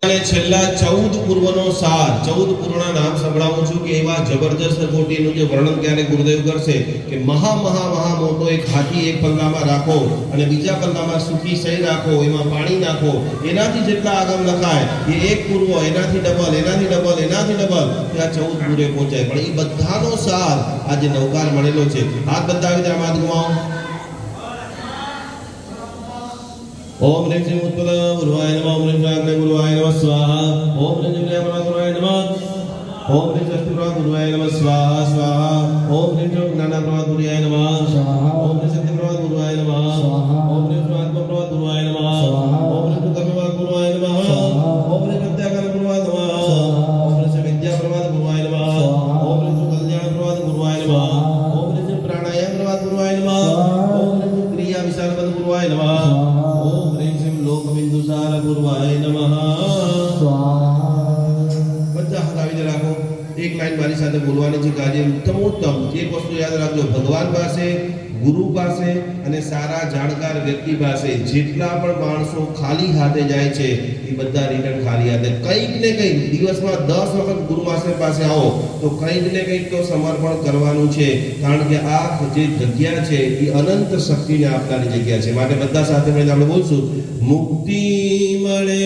છેલ્લા 14 પૂર્વનો સાર 14 પૂર્વના નામ સંભળાવું છું કે એવા જબરજસ્ત કોટીનું જે વર્ણન ક્યારે ગુરુદેવ કરશે કે મહા મોટો એક હાથી એક પલ્લામાં રાખો અને બીજા પલ્લામાં સૂકી સહી રાખો, એમાં પાણી નાખો, એનાથી જેટલા આગમ લખાય એ એક પૂર્વ એનાથી ડબલ એનાથી ડબલ એનાથી ડબલ ત્યાં 14 પૂરે પહોંચાય. પણ એ બધાનો સાર આજે નવકાર મળેલો છે. હાથ બતાવી દે, આમાં ગુમાવો. ओम ह्रीं श्रीं उत्पल गुरुवाय नमः. ओम ह्रीं श्रीं गुरुवाय नमः स्वाहा. ओम ह्रीं श्रीं गुरुवाय नमः. ओम ह्रीं श्रीं गुरुवाय नमः स्वाहा स्वाहा. ओम ह्रीं श्रीं ज्ञान गुरुवाय नमः स्वाहा. ओम ह्रीं श्रीं गुरुवाय नमः स्वाहा. ओम ह्रीं श्रीं गुरुवाय नमः स्वाहा. ओम ह्रीं श्रीं गुरुवाय नमः स्वाहा. ओम ह्रीं विद्या गुरुवाय नमः स्वाहा. ओम ह्रीं श्रीं विद्या गुरुवाय नमः स्वाहा. ओम ह्रीं श्रीं कल्याण गुरुवाय नमः. ओम ह्रीं श्रीं प्राणायाम गुरुवाय नमः. ओम ह्रीं श्रीं क्रिया विशाल गुरुवाय नमः. ओम ह्रीं श्रीं लोक बिंदुसार गुरुवाय नमः स्वाहा. બધા હલાવી રાખો. એક લાઈન મારી સાથે બોલવાની છે કે આજે ઉત્તમ એક વસ્તુ યાદ રાખજો, ભગવાન પાસે, ગુરુ પાસે અને સારા જાણકાર વ્યક્તિ પાસે જેટલા પણ માણસો ખાલી હાથે જાય છે એ બધા રિટર્ન ખાલી હાથે. કંઈક ને કંઈક દિવસમાં 10 વખત ગુરુ માસ્ટર પાસે આવો તો કંઈક ને કંઈક તો સમર્પણ કરવાનું છે, કારણ કે આ જે જગ્યા છે એ અનંત શક્તિને આપનારી જગ્યા છે. માટે બધા સાથે મળીને આપણે બોલશું, મુક્તિ મળે